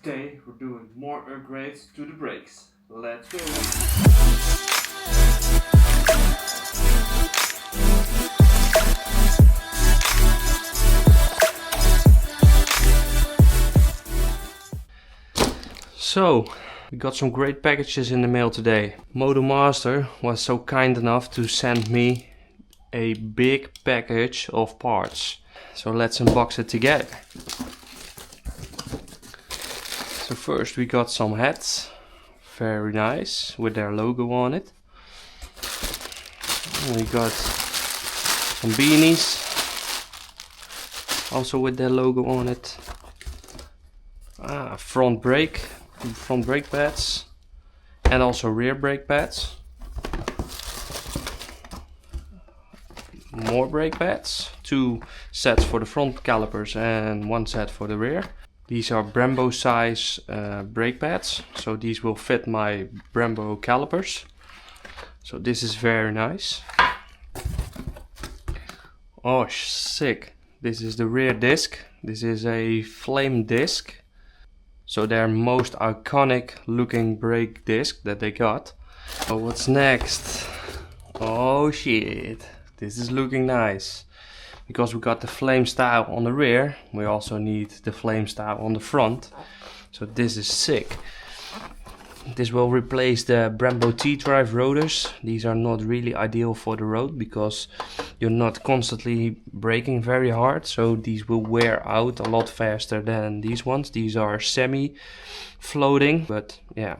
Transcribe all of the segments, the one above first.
Today we're doing more upgrades to the brakes. Let's go! So, we got some great packages in the mail today. Motomaster was so kind enough to send me a big package of parts. So let's unbox it together. So first we got some hats, very nice, with their logo on it. We got some beanies, also with their logo on it. Front brake pads, and also rear brake pads. More brake pads, 2 sets for the front calipers and 1 set for the rear. These are Brembo size brake pads, so these will fit my Brembo calipers. So this is very nice. Oh, sick. This is the rear disc. This is a flame disc. So their most iconic looking brake disc that they got. So what's next? Oh shit. This is looking nice. Because we got the flame style on the rear, we also need the flame style on the front. So this is sick. This will replace the Brembo T-drive rotors. These are not really ideal for the road because you're not constantly braking very hard. So these will wear out a lot faster than these ones. These are semi-floating, but yeah,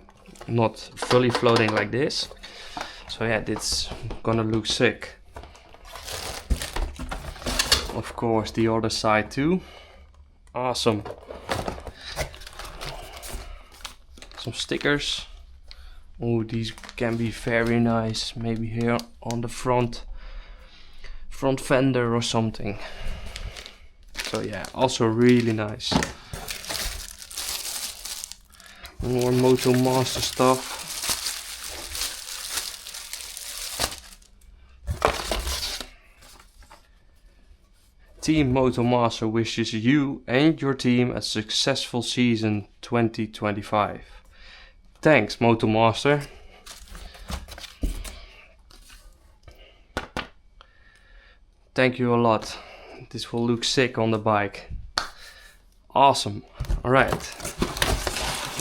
not fully floating like this. So yeah, it's gonna look sick. Of course, the other side too. Awesome. Some stickers. Oh, these can be very nice. Maybe here on the front fender or something. So yeah, also really nice. More Motomaster stuff. Team Motomaster wishes you and your team a successful season 2025. Thanks, Motomaster. Thank you a lot. This will look sick on the bike. Awesome. Alright.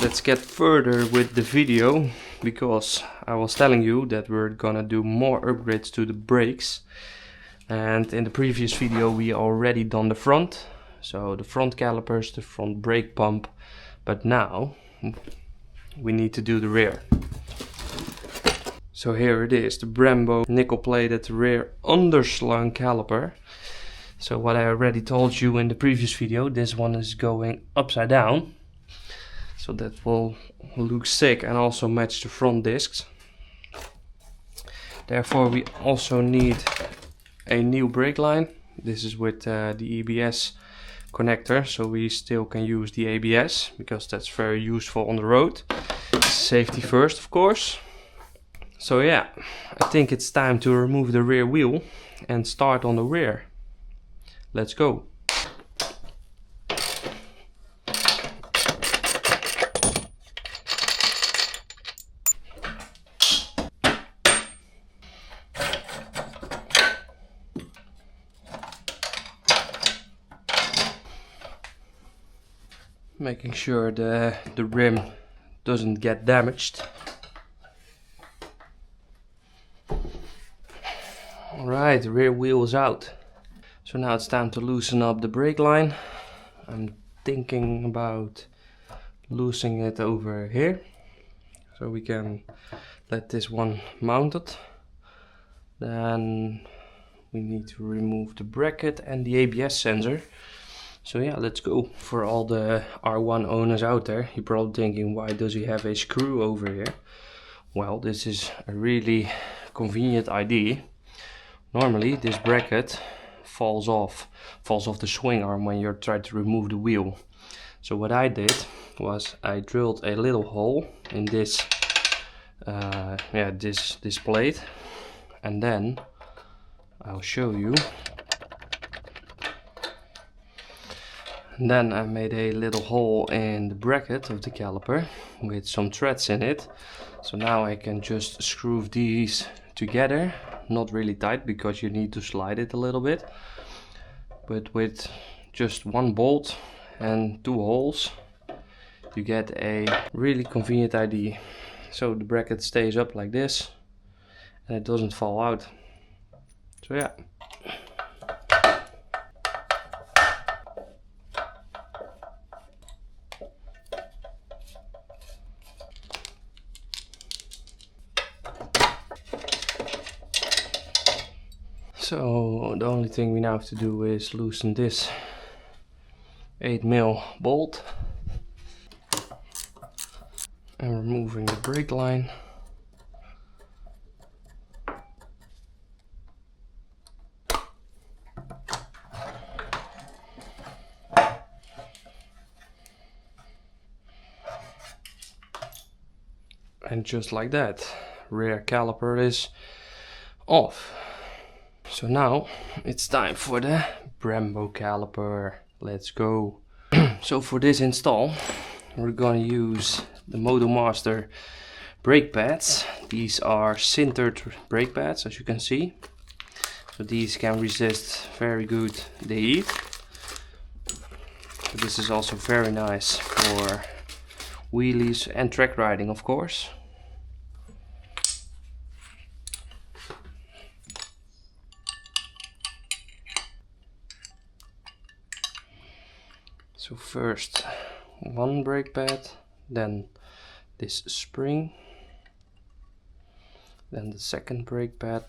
Let's get further with the video, because I was telling you that we're gonna do more upgrades to the brakes. And in the previous video we already done the front, so the front calipers, the front brake pump, but now we need to do the rear. So here it is, the Brembo nickel plated rear underslung caliper. So what I already told you in the previous video, this one is going upside down, so that will look sick and also match the front discs. Therefore we also need a new brake line. This is with the ABS connector, so we still can use the ABS because that's very useful on the road. Safety first, of course. So yeah, I think it's time to remove the rear wheel and start on the rear. Let's go. Making sure the rim doesn't get damaged. Alright, the rear wheel is out. So now it's time to loosen up the brake line. I'm thinking about loosening it over here, so we can let this one mount it. Then we need to remove the bracket and the ABS sensor. So yeah, let's go. For all the R1 owners out there, you're probably thinking, why does he have a screw over here? Well, this is a really convenient idea. Normally this bracket falls off the swing arm when you're trying to remove the wheel. So what I did was I drilled a little hole in this this plate, and then I'll show you. And then I made a little hole in the bracket of the caliper with some threads in it. So now I can just screw these together, not really tight because you need to slide it a little bit, but with just one bolt and 2 holes you get a really convenient idea. So the bracket stays up like this and it doesn't fall out. So yeah. So the only thing we now have to do is loosen this 8mm bolt and removing the brake line. And just like that, rear caliper is off. So now it's time for the Brembo caliper. Let's go. So for this install we're gonna use the Motomaster brake pads. These are sintered brake pads, as you can see. So these can resist very good the heat. So this is also very nice for wheelies and track riding, of course. So first one brake pad, then this spring, then the second brake pad,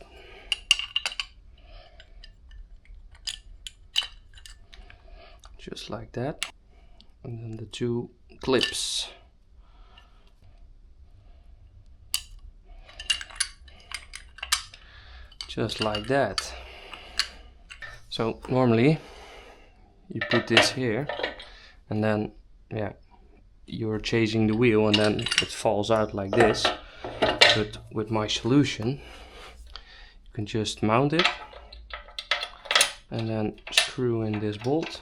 just like that, and then the 2 clips. Just like that. So normally you put this here and then yeah, you're chasing the wheel and then it falls out like this. But with my solution you can just mount it and then screw in this bolt.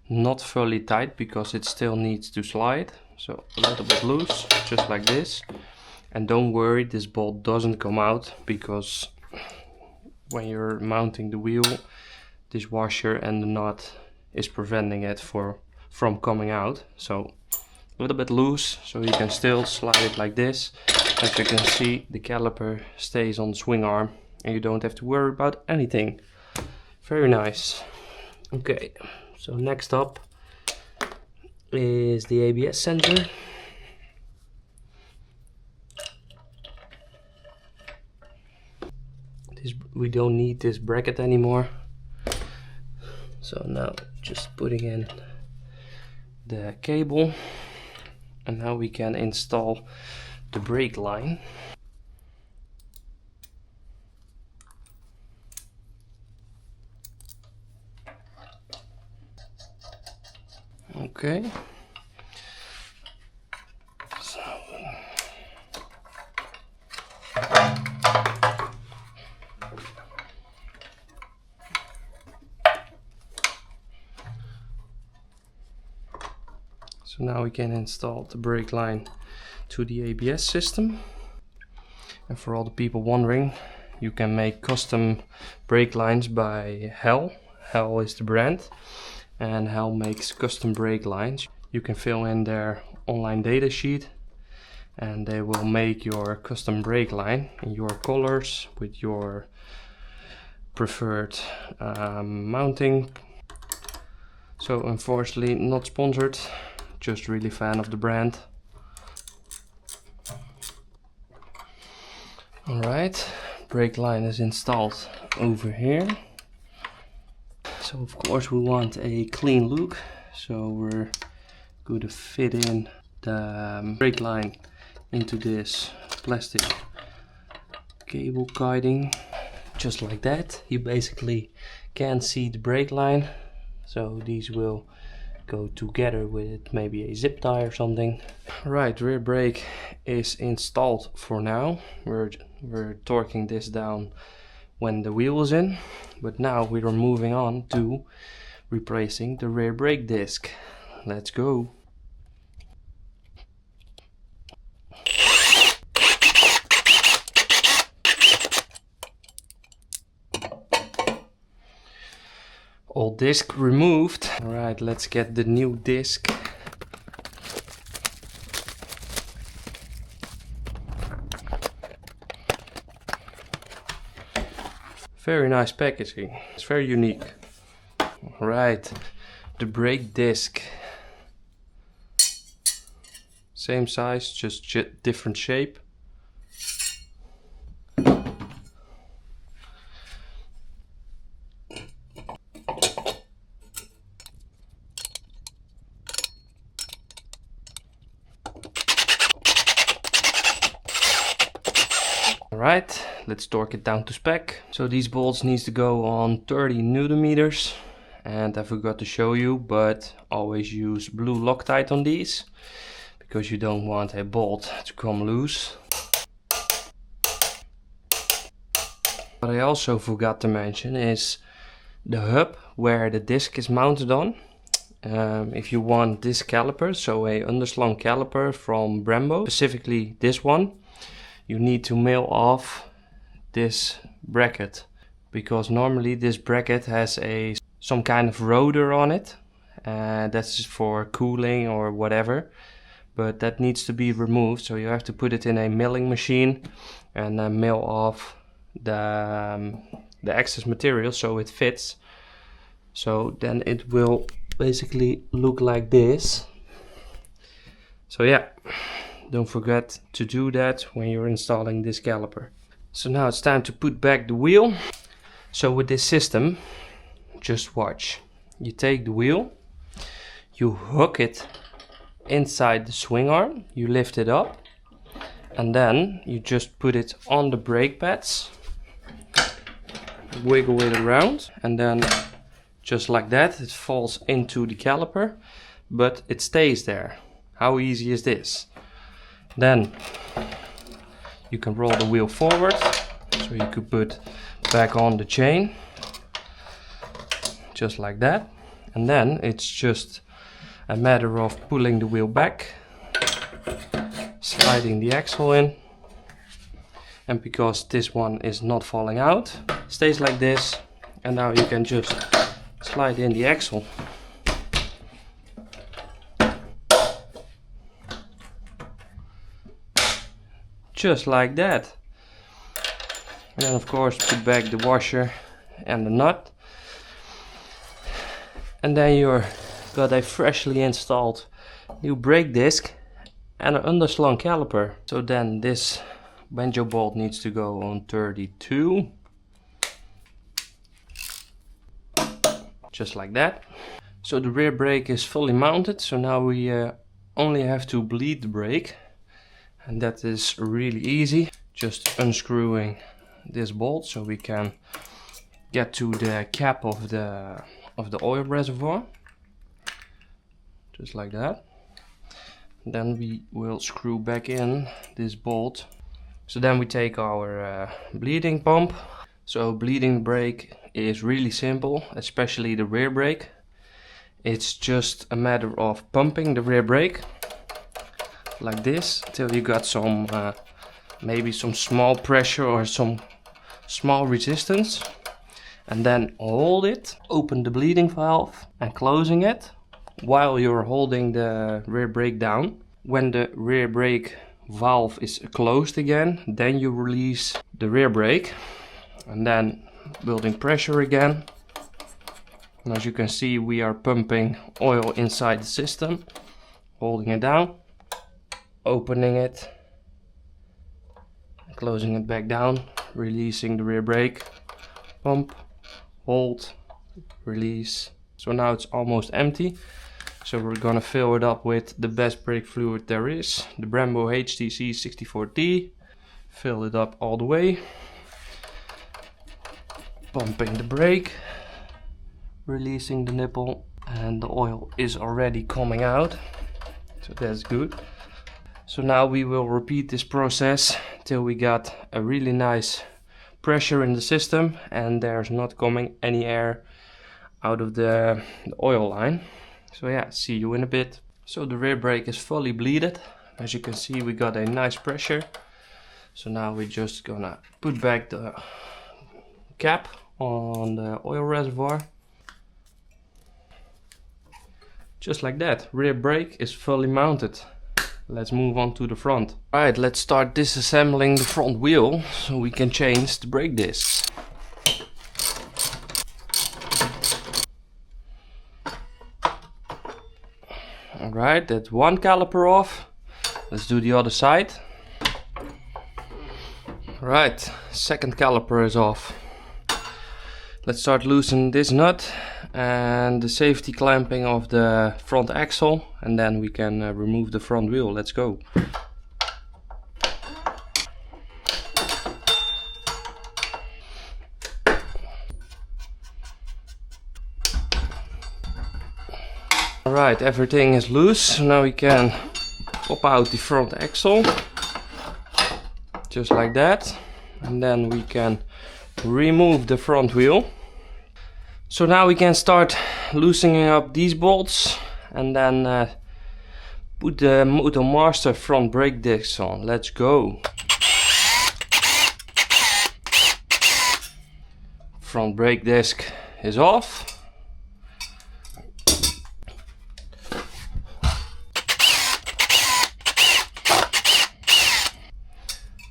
Not fully tight because it still needs to slide, so a little bit loose, just like this. And don't worry, this bolt doesn't come out because when you're mounting the wheel, this washer and the nut is preventing it from coming out. So a little bit loose, so you can still slide it like this. As you can see, the caliper stays on the swing arm and you don't have to worry about anything. Very nice. Okay, so next up is the ABS sensor. We don't need this bracket anymore. So now just putting in the cable, and now we can install the brake line. Okay. So now we can install the brake line to the ABS system. And for all the people wondering, you can make custom brake lines by Hell. Hell is the brand, and Hell makes custom brake lines. You can fill in their online data sheet and they will make your custom brake line in your colors with your preferred mounting. So unfortunately not sponsored, just really fan of the brand. Alright, brake line is installed over here. So of course we want a clean look, so we're going to fit in the brake line into this plastic cable guiding, just like that. You basically can't see the brake line, so these will go together with maybe a zip tie or something. Right, rear brake is installed for now. We're torquing this down when the wheel is in, but now we are moving on to replacing the rear brake disc. Let's go. Old disc removed. Alright, let's get the new disc. Very nice packaging. It's very unique. Alright, the brake disc. Same size, just different shape. Alright, let's torque it down to spec. So these bolts needs to go on 30 Newton meters. And I forgot to show you, but always use blue Loctite on these, because you don't want a bolt to come loose. What I also forgot to mention is the hub where the disc is mounted on. If you want this caliper, so a underslung caliper from Brembo, specifically this one, you need to mill off this bracket, because normally this bracket has some kind of rotor on it. That's for cooling or whatever, but that needs to be removed, so you have to put it in a milling machine and mill off the excess material so it fits. So then it will basically look like this. So yeah, don't forget to do that when you're installing this caliper. So now it's time to put back the wheel. So with this system, just watch. You take the wheel, you hook it inside the swing arm, you lift it up, and then you just put it on the brake pads, wiggle it around, and then just like that it falls into the caliper, but it stays there. How easy is this? Then you can roll the wheel forward, so you could put back on the chain, just like that. And then it's just a matter of pulling the wheel back, sliding the axle in, and because this one is not falling out, stays like this. And now you can just slide in the axle. Just like that. And then of course put back the washer and the nut. And then you're got a freshly installed new brake disc and an underslung caliper. So then this banjo bolt needs to go on 32. Just like that. So the rear brake is fully mounted, so now we only have to bleed the brake. And that is really easy. Just unscrewing this bolt so we can get to the cap of the oil reservoir. Just like that. Then we will screw back in this bolt. So then we take our bleeding pump. So bleeding the brake is really simple, especially the rear brake. It's just a matter of pumping the rear brake like this till you got some maybe some small pressure or some small resistance, and then hold it, open the bleeding valve and closing it while you're holding the rear brake down. When the rear brake valve is closed again, then you release the rear brake and then building pressure again. And as you can see, we are pumping oil inside the system, holding it down, opening it, closing it back down, releasing the rear brake, pump, hold, release. So now it's almost empty. So we're gonna fill it up with the best brake fluid there is, the Brembo HTC 64T. Fill it up all the way, pumping the brake, releasing the nipple, and the oil is already coming out, so that's good. So now we will repeat this process till we got a really nice pressure in the system and there's not coming any air out of the oil line. So yeah, see you in a bit. So the rear brake is fully bleeded. As you can see, we got a nice pressure. So now we're just gonna put back the cap on the oil reservoir. Just like that, rear brake is fully mounted. Let's move on to the front. Alright, let's start disassembling the front wheel so we can change the brake discs. Alright, that's one caliper off. Let's do the other side. Right, second caliper is off. Let's start loosening this nut and the safety clamping of the front axle, and then we can remove the front wheel. Let's go. Alright, everything is loose, so now we can pop out the front axle. Just like that. And then we can remove the front wheel. So now we can start loosening up these bolts and then put the Motomaster front brake discs on. Let's go. Front brake disc is off.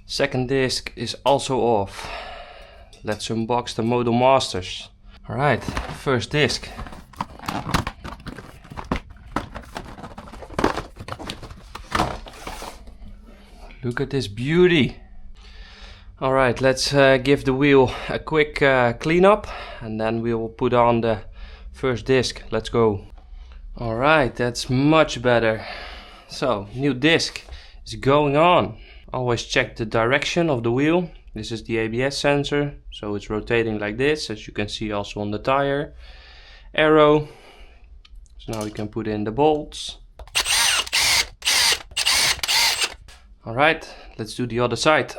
Second disc is also off. Let's unbox the Motomasters. Alright, first disc. Look at this beauty. Alright, let's give the wheel a quick cleanup and then we will put on the first disc. Let's go. Alright, that's much better. So, new disc is going on. Always check the direction of the wheel. This is the ABS sensor, so it's rotating like this, as you can see also on the tire. Arrow. So now we can put in the bolts. Alright, let's do the other side.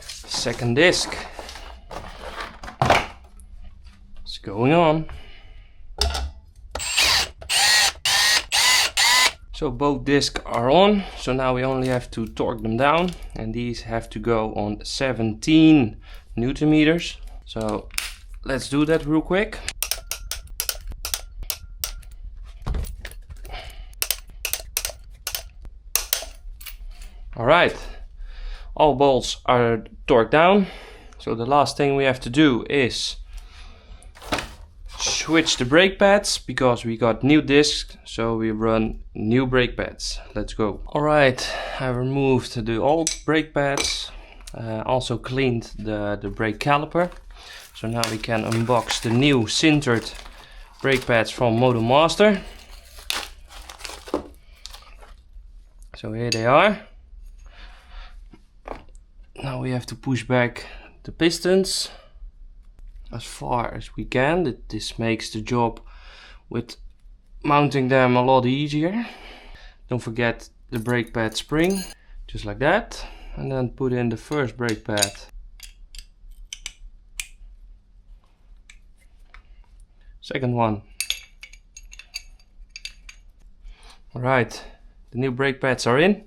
Second disc. It's going on. So both discs are on, so now we only have to torque them down, and these have to go on 17 Newton meters. So let's do that real quick. Alright, all bolts are torqued down, so the last thing we have to do is switch the brake pads, because we got new discs, so we run new brake pads. Let's go. Alright, I removed the old brake pads, also cleaned the brake caliper. So now we can unbox the new sintered brake pads from Motomaster. So here they are. Now we have to push back the pistons as far as we can. This makes the job with mounting them a lot easier. Don't forget the brake pad spring, just like that, and then put in the first brake pad. Second one. Alright, the new brake pads are in.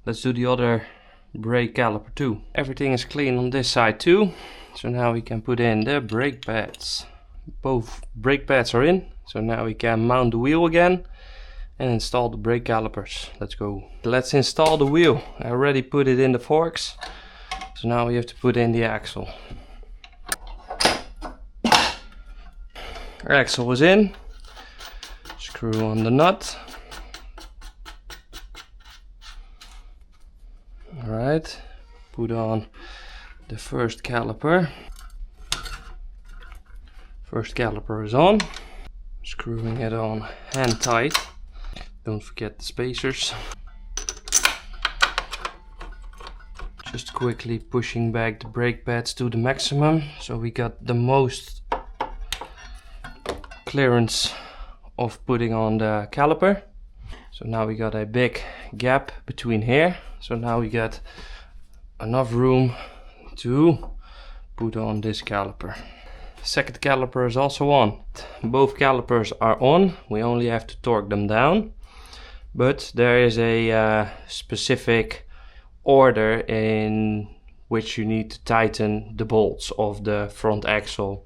Let's do the other brake caliper too. Everything is clean on this side too. So now we can put in the brake pads. Both brake pads are in. So now we can mount the wheel again and install the brake calipers. Let's go. Let's install the wheel. I already put it in the forks. So now we have to put in the axle. Our axle is in. Screw on the nut. Alright, put on the first caliper. First caliper is on. Screwing it on hand tight. Don't forget the spacers. Just quickly pushing back the brake pads to the maximum, so we got the most clearance of putting on the caliper. So now we got a big gap between here. So now we got enough room to put on this caliper. Second caliper is also on. Both calipers are on. We only have to torque them down. But there is a specific order in which you need to tighten the bolts of the front axle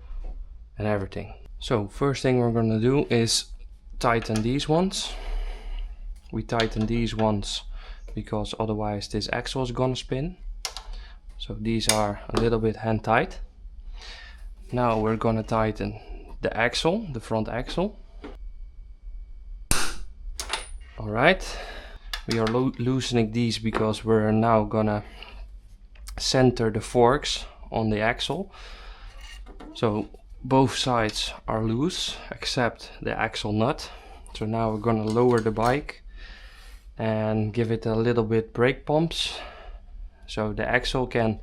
and everything. So first thing we're going to do is tighten these ones. We tighten these ones because otherwise this axle is gonna spin. So these are a little bit hand tight. Now we're gonna tighten the axle, the front axle. Alright, we are loosening these because we're now gonna center the forks on the axle. So both sides are loose except the axle nut. So now we're gonna lower the bike and give it a little bit brake pumps so the axle can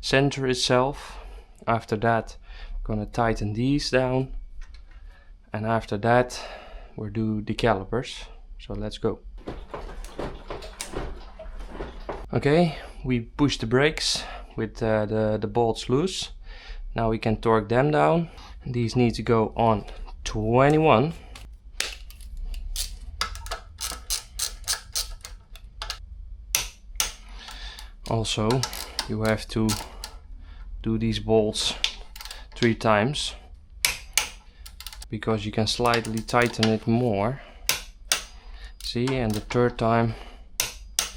center itself. After that we're gonna tighten these down, and after that we'll do the calipers. So let's go. Okay, we push the brakes with the bolts loose. Now we can torque them down. These need to go on 21. Also, you have to do these bolts 3 times because you can slightly tighten it more. See, and the third time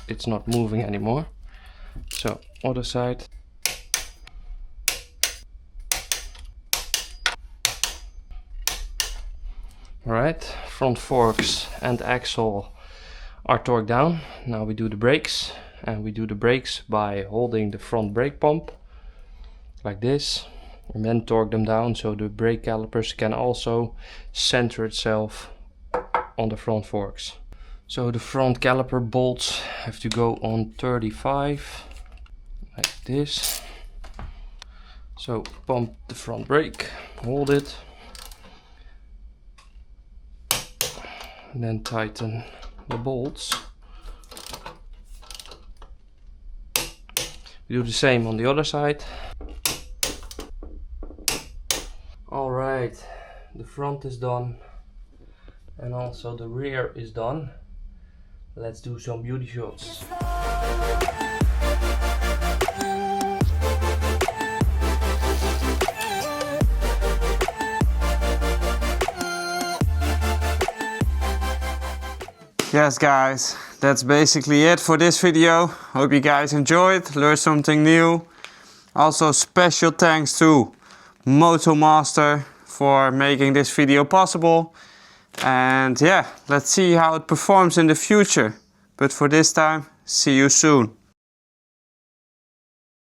it's not moving anymore. So other side. Alright, front forks and axle are torqued down. Now we do the brakes, and we do the brakes by holding the front brake pump like this and then torque them down so the brake calipers can also center itself on the front forks. So the front caliper bolts have to go on 35 like this. So pump the front brake, hold it, and then tighten the bolts. We do the same on the other side. Alright, the front is done and also the rear is done. Let's do some beauty shots. Yes guys, that's basically it for this video. Hope you guys enjoyed, learned something new. Also special thanks to Motomaster for making this video possible. And yeah, let's see how it performs in the future. But for this time, see you soon.